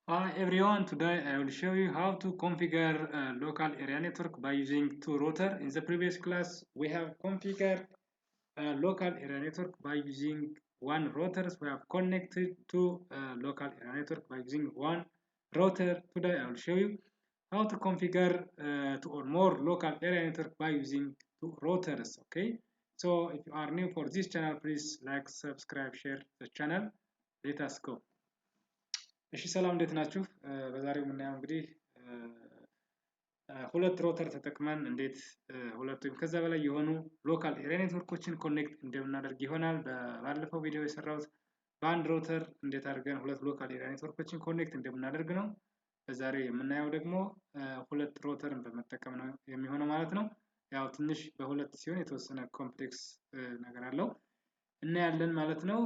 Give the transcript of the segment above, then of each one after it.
Hi everyone, today I will show you how to configure a local area network by using two routers. In the previous class, we have configured a local area network by using one router. We have connected to a local area network by using one router. Today I will show you how to configure two or more local area network by using two routers. Okay, so if you are new for this channel, please like, subscribe, share the channel. Let us go. እሺ ሰላም እንዴት ናችሁ? በዛሬው የምናየው እንግዲህ ሁለት ሮተር ተጠቅመን እንዴት ሁለት ወይም ከዛ በላይ የሆኑ ሎካል ኤሪያ ኔትወርኮችን ኮኔክት እንደምናደርግ ይሆናል። ባለፈው ቪዲዮ የሰራሁት በአንድ ሮተር እንዴት አድርገን ሁለት ሎካል ኤሪያ ኔትወርኮችን ኮኔክት እንደምናደርግ ነው። በዛሬ የምናየው ደግሞ ሁለት ሮተርን በመጠቀም ነው የሚሆነው ማለት ነው። ያው ትንሽ በሁለት ሲሆን የተወሰነ ኮምፕሌክስ ነገር አለው እናያለን ማለት ነው።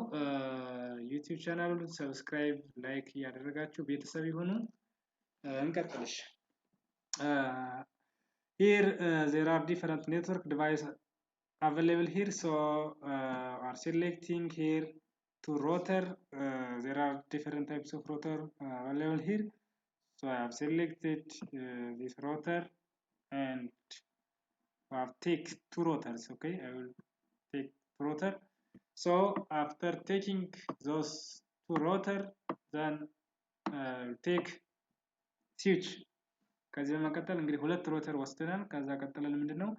ዩቲዩብ ቻናሉን ሰብስክራይብ ላይክ እያደረጋችሁ ቤተሰብ ይሁኑ። እንቀጥልሽ። Here there are different network devices available here, so are selecting here to router. There are different types of router available here, so I have selected this router and I have take two routers. Okay, I will take router. So after taking those two router, then take switch. ከዚህ በመቀጠል እንግዲህ ሁለት ሮተር ወስደናል። ከዛ ቀጥለን ምንድነው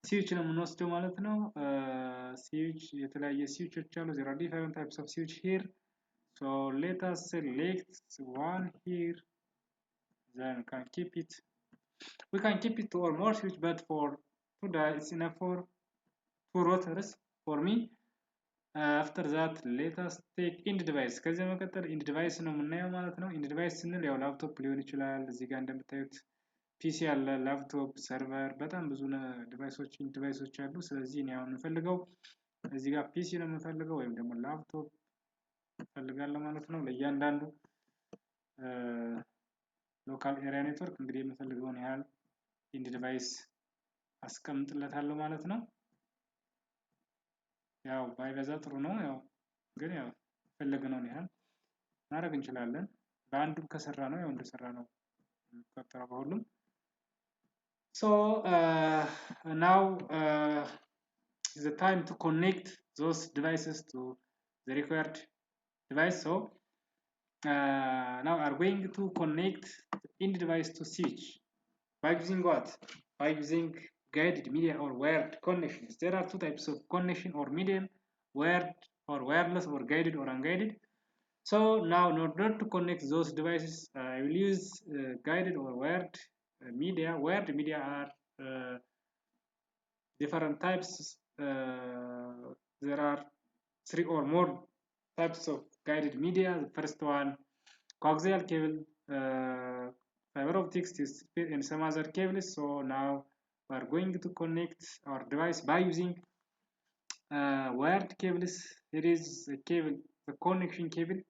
ስዊች ነው የምንወስደው ማለት ነው። ስዊች የተለያየ ስዊቾች አሉ። there are different types of switch here, so let us select one here, then can keep it. We can keep it two or more switch, but for today it's enough for two rotors for me. After that let us take end device. ከዚህ በመቀጠል end device ነው የምናየው ማለት ነው። end device ስንል ያው ላፕቶፕ ሊሆን ይችላል። እዚህ ጋር እንደምታዩት ፒሲ አለ፣ ላፕቶፕ፣ ሰርቨር በጣም ብዙ ዲቫይሶች አሉ። ስለዚህ እኔ አሁን የምፈልገው እዚህ ጋር ፒሲ ነው የምፈልገው ወይም ደግሞ ላፕቶፕ እፈልጋለሁ ማለት ነው። ለእያንዳንዱ ሎካል ኤሪያ ኔትወርክ እንግዲህ የምፈልገውን ያህል ኢንድ ዲቫይስ አስቀምጥለታለሁ ማለት ነው። ያው ባይበዛ ጥሩ ነው። ያው ግን ያው ፈለግነውን ያህል ማድረግ እንችላለን። በአንዱም ከሰራ ነው ያው እንደሰራ ነው የሚቆጠረው በሁሉም። So now is the time to connect those devices to the required device. So now we are going to connect the end device to switch by using what? By using guided media or wired connections. There are two types of connection or medium, wired or wireless or guided or unguided. So now in order to connect those devices, I will use guided or wired media. Wired media are different types. There are three or more types of guided media. The first one, coaxial cable, fiber optics, and some other cables. So now we are going to connect our device by using wired cables. Here is the cable, the connection cable.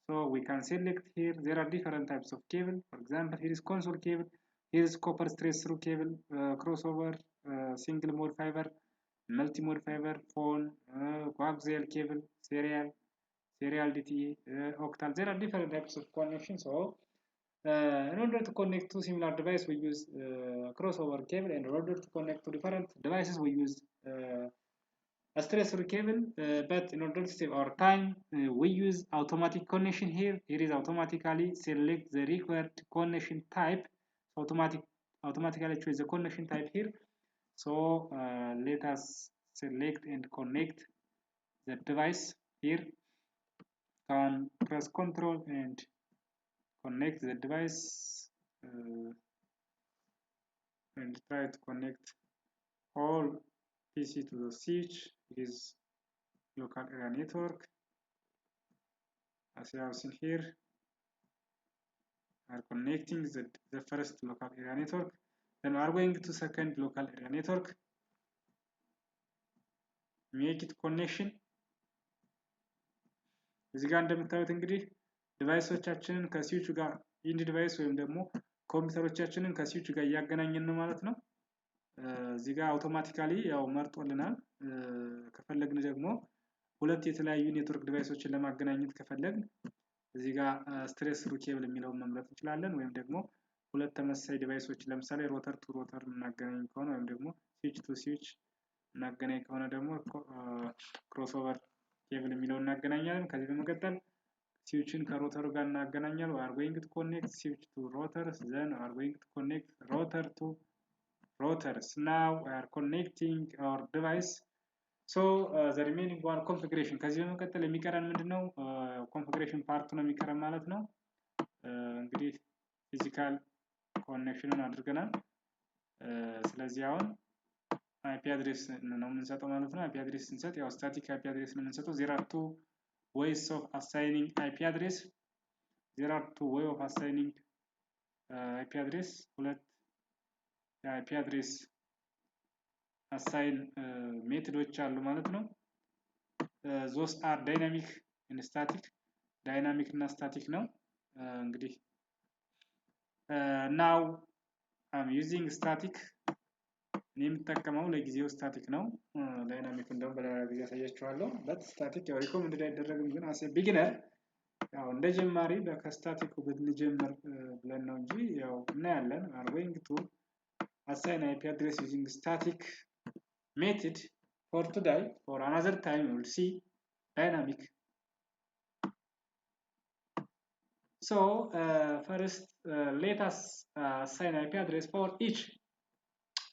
So we can select here. There are different types of cable. For example, here is console cable. Here is copper straight through cable, crossover, single mode fiber, multi mode fiber, phone, coaxial cable, serial DTE, octal. There are different types of connections. So in order to connect two similar devices, we use crossover cable, and in order to connect to different devices, we use a straight through cable. But in order to save our time, we use automatic connection here. Here is automatically select the required connection type. So automatically choose the connection type here. So let us select and connect the device here. Can press Ctrl and connect the device and try to connect all PC to the switch. It is local area network. As you have seen here, we are connecting the first local area network. Then we are going to second local area network. Make it connection. እዚህ ጋር እንደምታዩት እንግዲህ ዲቫይሶቻችንን ከስዊቹ ጋር ኢንድ ዲቫይስ ወይም ደግሞ ኮምፒውተሮቻችንን ከስዊቹ ጋር እያገናኘን ነው ማለት ነው። እዚህ ጋር አውቶማቲካሊ ያው መርጦልናል። ከፈለግን ደግሞ ሁለት የተለያዩ ኔትወርክ ዲቫይሶችን ለማገናኘት ከፈለግን እዚህ ጋር ስትሬት ስሩ ኬብል የሚለውን መምረጥ እንችላለን። ወይም ደግሞ ሁለት ተመሳሳይ ዲቫይሶች ለምሳሌ ሮተር ቱ ሮተር እናገናኝ ከሆነ ወይም ደግሞ ስዊች ቱ ስዊች እናገናኝ ከሆነ ደግሞ ክሮስኦቨር ኬብል የሚለውን እናገናኛለን። ከዚህ በመቀጠል ስዊችን ከሮተሩ ጋር እናገናኛለን። we are going to connect switch to rotors, then we are going to connect rotor to rotors. Now we are connecting our device. So the remaining one configuration. ከዚህ በመቀጠል የሚቀረን ምንድነው? ኮንፊግሬሽን ፓርት ነው የሚቀረን ማለት ነው። እንግዲህ ፊዚካል ኮኔክሽኑን አድርገናል። ስለዚህ አሁን IP አድሬስ ነው የምንሰጠው ማለት ነው። IP አድሬስ ስንሰጥ ያው ስታቲክ IP አድሬስ ነው የምንሰጠው። there are two ways of assigning IP address. there are two way of assigning IP address. ሁለት IP address assign ሜቶዶች አሉ ማለት ነው። those are dynamic and static. ዳይናሚክ እና ስታቲክ ነው። እንግዲህ now I'm using static. እኔ የምጠቀመው ለጊዜው ስታቲክ ነው። ዳይናሚክ እንደውም በሌላ ጊዜ አሳያችኋለሁ። በት ስታቲክ ያው ሪኮመንድ አይደረግም፣ ግን አስ ቢጊነር ያው እንደ ጀማሪ ከስታቲክ ብንጀምር ብለን ነው እንጂ ያው እናያለን። are going to assign IP address using static method for today. For another time we will see dynamic. So first let us assign IP address for each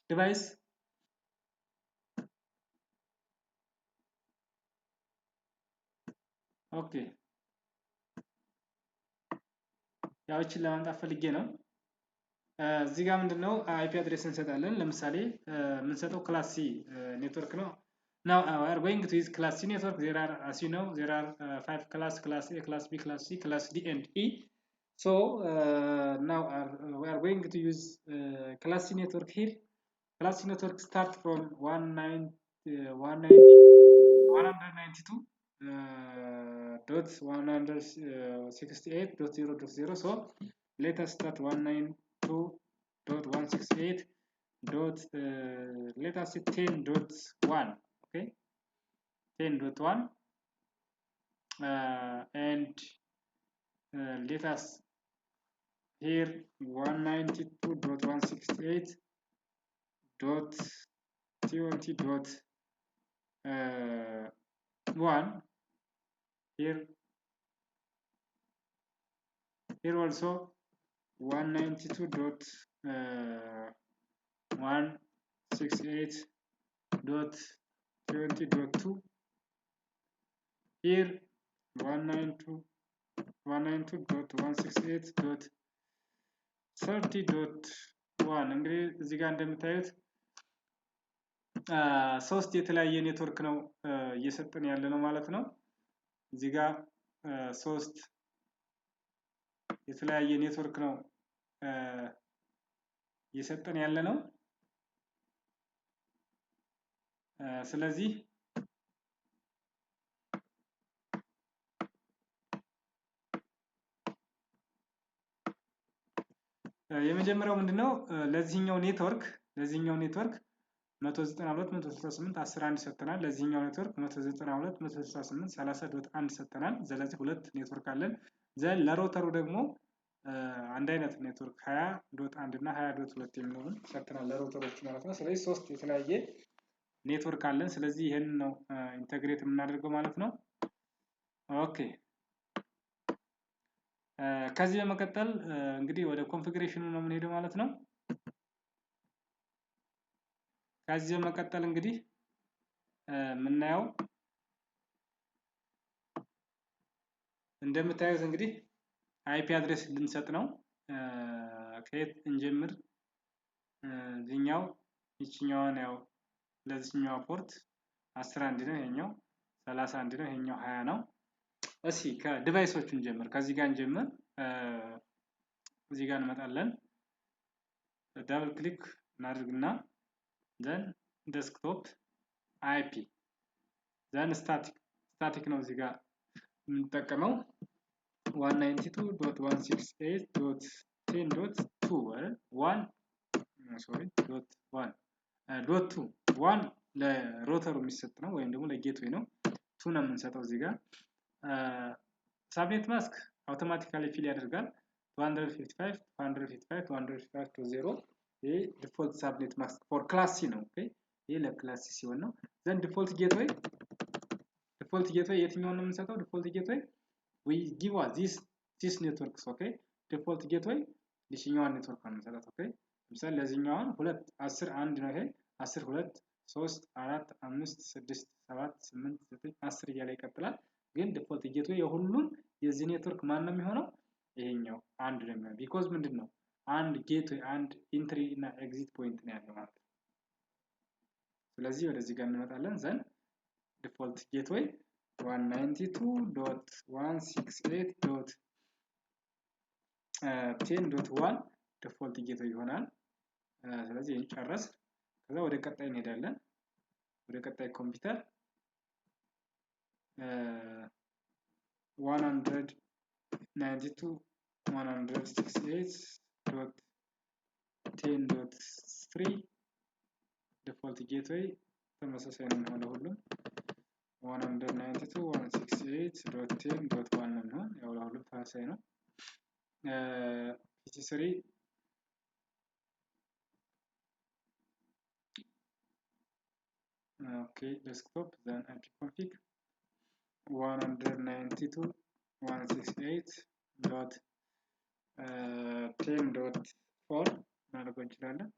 device. Okay, ያው እቺን ለማምጣት ፈልጌ ነው። እዚህ ጋር ምንድነው IP አድሬስ እንሰጣለን። ለምሳሌ የምንሰጠው ክላስ ሲ ኔትወርክ ነው። now we are going to use class C network. there are, as you know, there are 5 class A, class B, class C, class D and E. So now we are going to use class C network here. Class C network start from 192.168.0.0. so let us start 192.168. let us say 10.1. okay, 10.1 and let us here 192.168.20.1 here also 192.168.20.2 here 192.168.30.1 እንግዲህ እዚህ ጋር እንደምታዩት ሶስት የተለያየ ኔትወርክ ነው እየሰጠን ያለ ነው ማለት ነው። እዚህ ጋር ሶስት የተለያየ ኔትወርክ ነው እየሰጠን ያለ ነው። ስለዚህ የመጀመሪያው ምንድነው ለዚህኛው ኔትወርክ 192.168.10.1 ሰጥተናል። ለዚህኛው ኔትወርክ 192.168.30.1 ሰጥተናል። ስለዚህ ሁለት ኔትወርክ አለን። ዘን ለሮተሩ ደግሞ አንድ አይነት ኔትወርክ 20.1 እና 20.2 የሚለውን ሰጥተናል ለሮተሮች ማለት ነው። ስለዚህ ሶስት የተለያየ ኔትወርክ አለን። ስለዚህ ይሄን ነው ኢንተግሬት የምናደርገው ማለት ነው። ኦኬ፣ ከዚህ በመቀጠል እንግዲህ ወደ ኮንፊግሬሽኑ ነው የምንሄደው ማለት ነው። ከዚህ በመቀጠል እንግዲህ የምናየው እንደምታዩት እንግዲህ IP አድሬስ ልንሰጥ ነው። ከየት እንጀምር? እዚህኛው ይችኛውን ያው ለዚህኛው ፖርት 11 ነው፣ ይሄኛው 31 ነው፣ ይሄኛው 20 ነው። እስኪ ከዲቫይሶቹ እንጀምር። ከዚህ ጋር እንጀምር። እዚህ ጋር እንመጣለን። ዳብል ክሊክ እናድርግና ዘን ዴስክቶፕ IP ዘን ስታቲክ ነው እዚህ ጋር የምንጠቀመው 192.168.1 ለሮተሩ የሚሰጥ ነው ወይም ደግሞ ለጌትዌይ ነው። 2 ነው የምንሰጠው እዚህ ጋር። ሳብኔት ማስክ አውቶማቲካሊ ፊል ያደርጋል 255 255 255 to 0 ይሄ ዲፎልት ሳብኔት ማስክ ፎር ክላስ ሲ ነው። ኦኬ ይሄ ለክላስ ሲ ሲሆን ነው። ዘን ዲፎልት ጌትዌይ የትኛውን ነው የምንሰጠው? ዲፎልት ጌትዌይ we give this networks ኦኬ ዲፎልት ጌትዌይ ለዚህኛው ኔትወርክ ነው የምንሰጠው። ኦኬ ለምሳሌ ለዚህኛው 2 10 1 ነው ይሄ 10 2 3 4 5 6 7 8 9 10 እያለ ይቀጥላል። ግን ዲፎልት ጌትዌይ የሁሉም የዚህ ኔትወርክ ማን ነው የሚሆነው? ይሄኛው አንድ ነው የሚሆነው ቢኮዝ ምንድነው አንድ ጌትዌይ አንድ ኢንትሪ እና ኤግዚት ፖይንት ነው ያለው ማለት ነው። ስለዚህ ወደዚህ ጋር እንመጣለን። ዘን ዲፎልት ጌትዌይ 192.168.10.1 ዲፎልት ጌትዌይ ይሆናል። ስለዚህ ይሄን ጨረስን። ከዛ ወደ ቀጣይ እንሄዳለን። ወደ ቀጣይ ኮምፒውተር 192.168.10.3 ዲፎልት ጌትዌይ ተመሳሳይ ነው የሚሆነው ሁሉም 192.168.10.1 ነው የሚሆነው ያው ሁሉም ተመሳሳይ ነው። PC3 okay desktop then ipconfig 192.168.10.4 ማድረግ እንችላለን።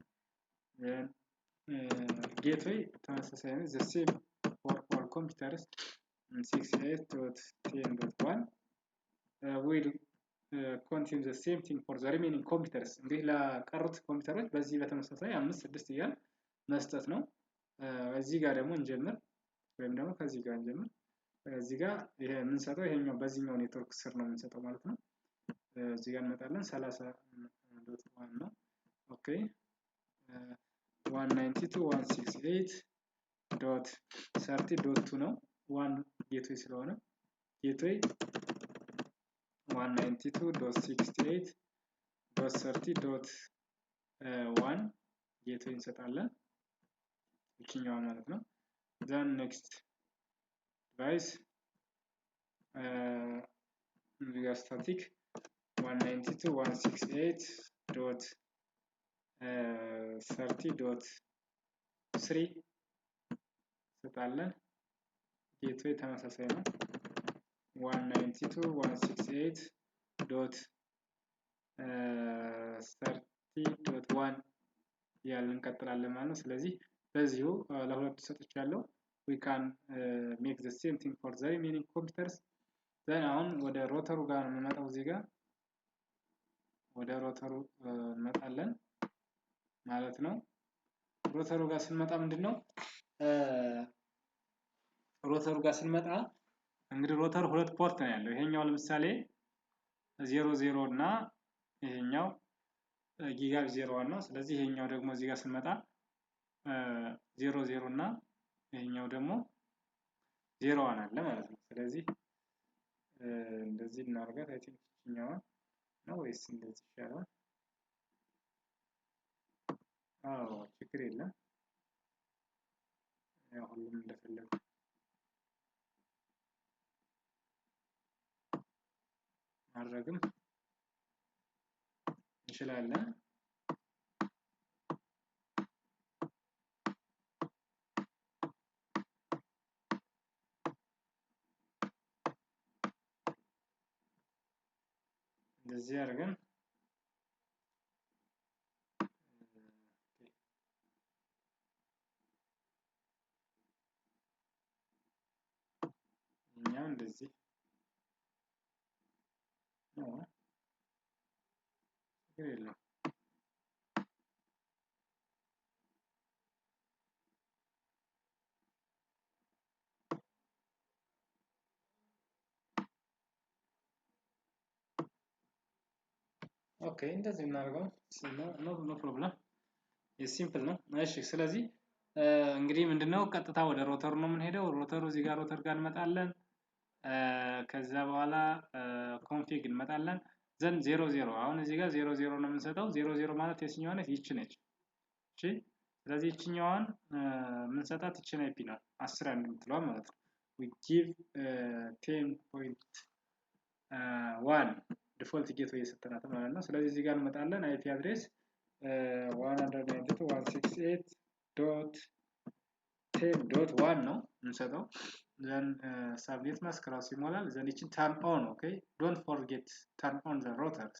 then gateway ተመሳሳይ ነው the same for all computers 68.10.1 will contain the same thing for the remaining computers እንግዲህ ለቀሩት ኮምፒውተሮች በዚህ በተመሳሳይ 5 6 እያል መስጠት ነው። እዚህ ጋር ደግሞ እንጀምር ወይም ደግሞ ከዚህ ጋር እንጀምር። እዚህ ጋር ይሄ የምንሰጠው ይሄኛው በዚህኛው ኔትወርክ ስር ነው የምንሰጠው ማለት ነው። እዚህ ጋር እንመጣለን 30.1 ነው። ኦኬ 192.168.30.2 ነው 1 ጌትዌይ ስለሆነ ጌትዌይ 192.168.30.1 ጌትዌይ እንሰጣለን ይችኛው ማለት ነው። then next device static 192.168.30.3 እንሰጣለን ጌትዌይ ተመሳሳይ ነው 192.168.30.1 ያልን እንቀጥላለን ማለት ነው። ስለዚህ በዚሁ ለሁለቱ ሰጥቻለሁ we can make the same thing for the remaining computers then አሁን ወደ ሮተሩ ጋር እንመጣው እዚህ ጋር ወደ ሮተሩ እንመጣለን ማለት ነው። ሮተሩ ጋር ስንመጣ ምንድነው ሮተሩ ጋር ስንመጣ እንግዲህ ሮተር ሁለት ፖርት ነው ያለው። ይሄኛው ለምሳሌ 00 እና ይሄኛው ጊጋብ 01 ነው። ስለዚህ ይሄኛው ደግሞ እዚህ ጋር ስንመጣ 00 እና ይሄኛው ደግሞ 01 አለ ማለት ነው። ስለዚህ እንደዚህ እናርጋት አይ ቲንክ ይሄኛው ነው ወይስ እንደዚህ ይሻላል? አዎ ችግር የለም ያው ሁሉም እንደፈለገ ማድረግም እንችላለን። እንደዚህ አድርገን እኛው እንደዚህ ነው ይሄው ኦኬ እንደዚህ እናርጋው ኖ ፕሮብለም ሲምፕል ነው። እሺ ስለዚህ እንግዲህ ምንድነው ቀጥታ ወደ ሮተሩ ነው የምንሄደው። ሮተሩ እዚህ ጋር ሮተር ጋር እንመጣለን። ከዛ በኋላ ኮንፊግ እንመጣለን። ዘን 00 አሁን እዚህ ጋር 00 ነው የምንሰጠው። 00 ማለት የትኛዋ ነች? ይቺ ነች። እሺ ስለዚህ ይቺኛዋን የምንሰጣት ይቺን አይፒ ነው 10 የምትለው ማለት ነው። we give 10 ዋን ዲፎልት ጌትዌይ የሰጠናት ማለት ነው። ስለዚህ እዚህ ጋር እንመጣለን አይፒ አድሬስ 192.168.10.1 ነው የምንሰጠው። ዘን ሳብኔት ማስክ ራሱ ይሞላል። ዘን ይችን ተርን ኦን ኦኬ ዶንት ፎርጌት ተርን ኦን ዘ ሮተር።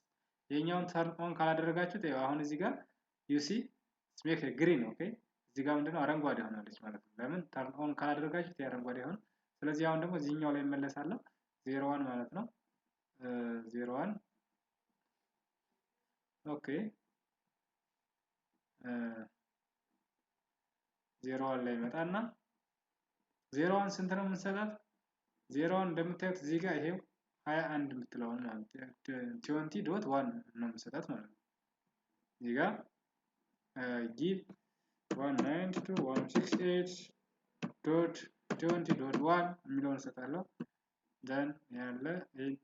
የኛውን ተርን ኦን ካላደረጋችሁት አሁን እዚህ ጋር ዩሲ ስሜክ ግሪን ኦኬ እዚህ ጋር ምንድነው አረንጓዴ ሆናለች ማለት ነው። ለምን ተርን ኦን ካላደረጋችሁት አረንጓዴ ሆነ። ስለዚህ አሁን ደግሞ እዚህኛው ላይ እመለሳለሁ 01 ማለት ነው 01 ኦኬ 01 ላይ መጣና 01 ስንት ነው የምንሰጣት? 01 እንደምታዩት እዚህ ጋር ይሄው 21 የምትለውን ማለት 20.1 ነው የምንሰጣት ማለት ነው። እዚህ ጋር give 192.168.20.1 የሚለውን እሰጣለሁ። then ያለ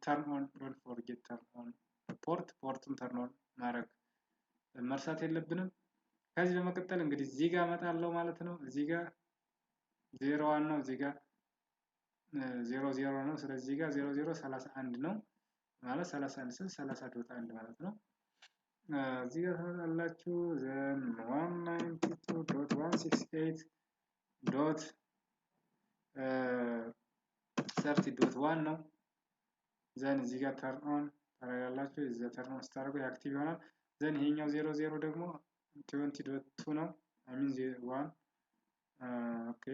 turn on don't forget turn on ፖርቱን turn on ማድረግ መርሳት የለብንም። ከዚህ በመቀጠል እንግዲህ እዚህ ጋር እመጣለሁ ማለት ነው። እዚህ ጋር 01 ነው፣ እዚህ ጋር 00 ነው። ስለዚህ እዚህ ጋር 00 31 ነው ማለት 31 ስል 30.1 ማለት ነው። እዚህ ጋር ታላላችሁ then 192.168.30.1 ነው። ዘን እዚህ ጋር ተርን ኦን ታደርጋላችሁ። እዚህ ጋር ተርን ኦን ስታደርጉ አክቲቭ ይሆናል። ዘን ይሄኛው 00 ደግሞ 20.2 ነው። አይ ሚን 1 ኦኬ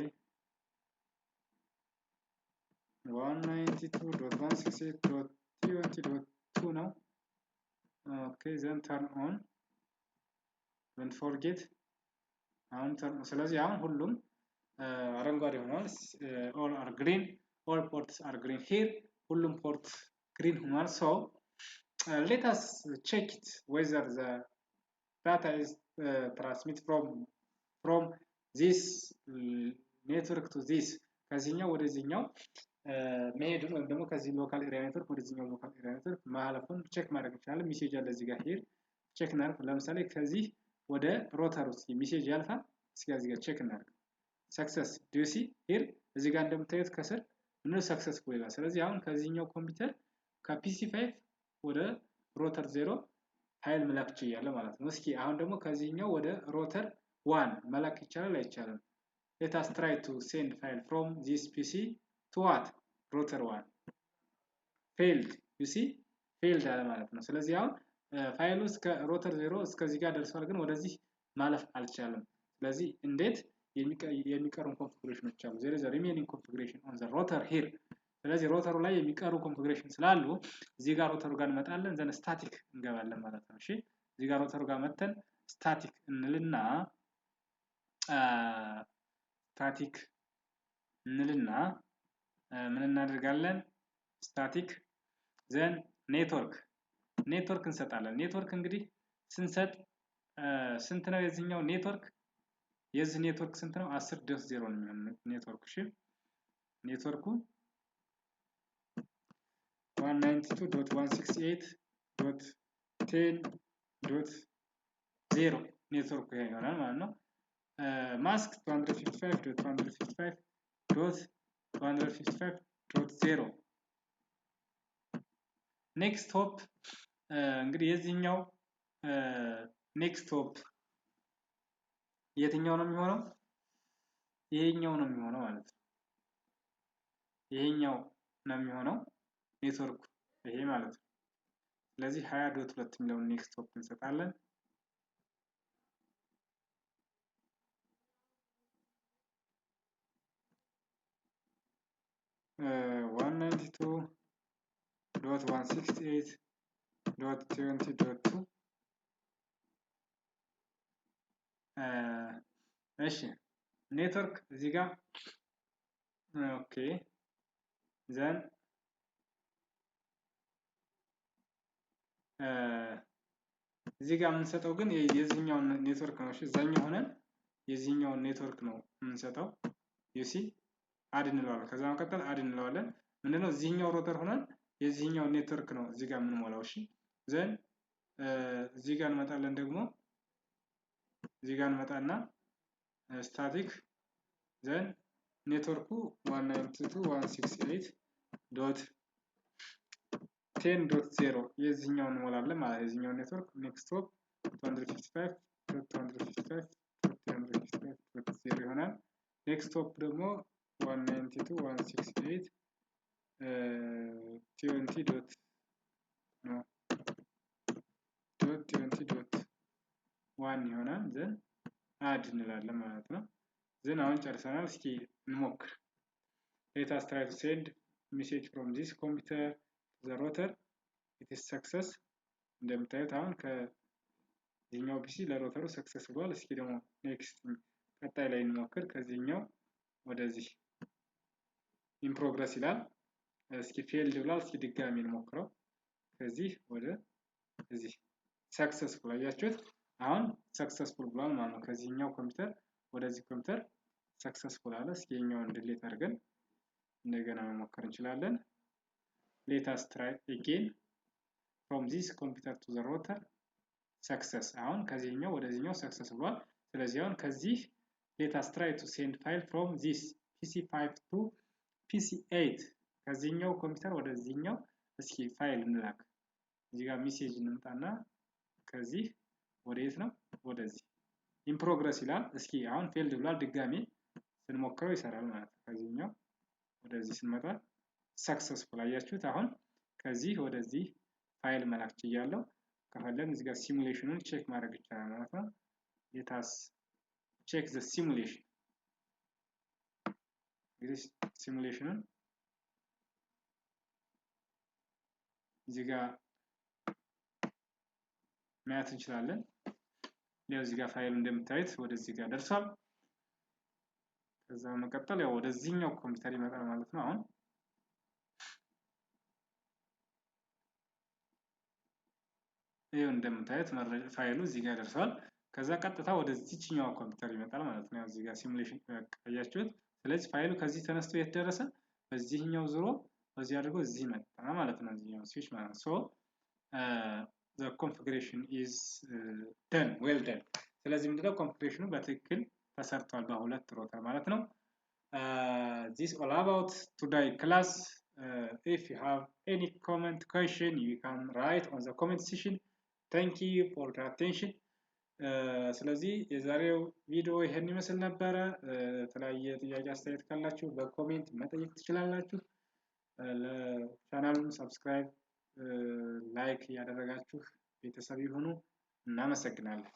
192.168.20.2 ነው። ኦኬ ዘን ተርን ኦን ዶንት ፎርጌት አሁን ስለዚህ አሁን ሁሉም አረንጓዴ ሆኗል። ኦል አር ግሪን ኦል ፖርትስ አር ግሪን ሂር ሁሉም ፖርት ግሪን ሆኗል። ሶ let us check it whether the data is transmit from this network to this ከዚህኛው ወደዚህኛው መሄዱን ወይም ደግሞ ከዚህ ሎካል ኤሪያ ኔትወርክ ወደዚህኛው ሎካል ኤሪያ ኔትወርክ ማለፉን ቼክ ማድረግ እንችላለን። ሜሴጅ አለ እዚህ ጋር ሂር ቼክ እናድርግ። ለምሳሌ ከዚህ ወደ ሮተር ውስጥ ሜሴጅ ያልፋል። እስኪ እዚህ ጋር ቼክ እናድርግ። ሰክሰስ ዲሲ ሂር እዚህ ጋር እንደምታዩት ከስር ምንድነው ሰክሰስፉል ይላል። ስለዚህ አሁን ከዚህኛው ኮምፒውተር ከፒሲ5 ወደ ሮተር 0 ፋይል መላክ ይችላል ማለት ነው። እስኪ አሁን ደግሞ ከዚህኛው ወደ ሮተር 1 መላክ ይቻላል አይቻልም? let us try to send file from this PC to what router 1 failed you see failed አለ ማለት ነው። ስለዚህ አሁን ፋይሉ እስከ ሮተር 0 እስከዚህ ጋር ደርሷል፣ ግን ወደዚህ ማለፍ አልቻለም። ስለዚህ እንዴት የሚቀሩ ኮንፊግሬሽኖች አሉ። there is a remaining configuration on the router here። ስለዚህ ሮተሩ ላይ የሚቀሩ ኮንፊግሬሽን ስላሉ እዚህ ጋር ሮተሩ ጋር እንመጣለን፣ ዘን ስታቲክ እንገባለን ማለት ነው። እሺ እዚህ ጋር ሮተሩ ጋር መተን ስታቲክ እንልና ምን እናደርጋለን? ስታቲክ ዘን ኔትወርክ እንሰጣለን። ኔትወርክ እንግዲህ ስንሰጥ ስንት ነው የዚህኛው ኔትወርክ? የዚህ ኔትወርክ ስንት ነው? 10.0 ነው የሚሆነው ኔትወርክ። እሺ ኔትወርኩ 192.168.10.0 ኔትወርኩ ይሆናል ማለት ነው። ማስክ 255.255.255.0 ኔክስት ሆፕ እንግዲህ የዚህኛው ኔክስት ሆፕ የትኛው ነው የሚሆነው? ይሄኛው ነው የሚሆነው ማለት ነው። ይሄኛው ነው የሚሆነው ኔትወርኩ ይሄ ማለት ነው። ስለዚህ 20.2 የሚለውን ኔክስት ሆፕ እንሰጣለን። one 92.168.20.2 እሺ ኔትወርክ እዚህ ጋር ኦኬ ዘን እዚህ ጋር የምንሰጠው ግን የዚህኛውን ኔትወርክ ነው። እሺ እዛኛው ሆነን የዚህኛውን ኔትወርክ ነው የምንሰጠው። ዩሲ አድ እንለዋለን። ከዛ መቀጠል አድ እንለዋለን። ምንድነው እዚህኛው ሮተር ሆነን የዚህኛው ኔትወርክ ነው እዚህ ጋር የምንሞላው። እሺ ዘን እዚህ ጋር እንመጣለን። ደግሞ እዚህ ጋር እንመጣና ስታቲክ ዘን ኔትወርኩ 192.168 10.0 የዚህኛው እንሞላለን ማለት የዚህኛው ኔትወርክ ኔክስት ሆፕ 255 ይሆናል። ኔክስት ሆፕ ደግሞ 192.20.1 ይሆናል። ዘን አድ እንላለን ማለት ነው። ዘን አሁን ጨርሰናል። እስኪ እንሞክር። let us try to send message from this computer to the router. it is success እንደምታዩት አሁን ከዚህኛው ፒሲ ለሮተሩ ሰክሰስ ብሏል። እስኪ ደግሞ ኔክስት ቀጣይ ላይ እንሞክር። ከዚህኛው ወደዚህ in progress ይላል። እስኪ ፌልድ ብሏል። እስኪ ድጋሚ እንሞክረው። ከዚህ ወደ እዚህ ሰክሰስፉል አያችሁት? አሁን ሰክሰስፉል ብሏል ማለት ነው። ከዚህኛው ኮምፒውተር ወደዚህ ኮምፒውተር ሰክሰስፉል አለ። እስኪ የኛውን ዲሊት አድርገን እንደገና መሞከር እንችላለን። let us try again from this computer to the router success አሁን ከዚህኛው ወደዚህኛው ሰክሰስ ብሏል። ስለዚህ አሁን ከዚህ let us try to send file from this PC5 to PC8 ከዚህኛው ኮምፒውተር ወደዚህኛው እስኪ ፋይል እንላክ። እዚህ ጋር ሜሴጅ እንምጣና ከዚህ ወዴት ነው? ወደዚህ in progress ይላል። እስኪ አሁን ፌልድ ብሏል። ድጋሚ ስንሞክረው ይሰራል ማለት ነው። ከዚህኛው ወደዚህ ስንመጣ ሰክሰስፉል አያችሁት? አሁን ከዚህ ወደዚህ ፋይል መላክ ይችላል። ከፈለግን እዚህ ጋር ሲሙሌሽኑን ቼክ ማድረግ ይቻላል ማለት ነው። let us check the simulation this simulationን እዚህ ጋር ማየት እንችላለን። ያው እዚህ ጋር ፋይል እንደምታዩት ወደዚህ ጋር ደርሷል። ከዛ መቀጠል ያው ወደዚህኛው ኮምፒውተር ይመጣል ማለት ነው። አሁን ይሄው እንደምታዩት ፋይሉ እዚህ ጋር ደርሷል። ከዛ ቀጥታ ወደዚህኛው ኮምፒውተር ይመጣል ማለት ነው። እዚህ ጋር ሲሙሌሽን ያያችሁት። ስለዚህ ፋይሉ ከዚህ ተነስቶ የት ደረሰ? በዚህኛው ዙሮ በዚህ አድርጎ እዚህ መጣ ማለት ነው። እዚህኛው ስዊች ማለት ነው። the configuration is done well done። ስለዚህ ምንድነው ኮንፊግሬሽኑ በትክክል ተሰርቷል በሁለት ሮተር ማለት ነው። this all about today class. If you have any comment question you can write on the comment section. thank you for your attention. ስለዚህ የዛሬው ቪዲዮ ይሄን ይመስል ነበረ። የተለያየ ጥያቄ አስተያየት ካላችሁ በኮሜንት መጠየቅ ትችላላችሁ። ለቻናሉን ሰብስክራይብ ላይክ ያደረጋችሁ ቤተሰብ ይሁኑ። እናመሰግናለን።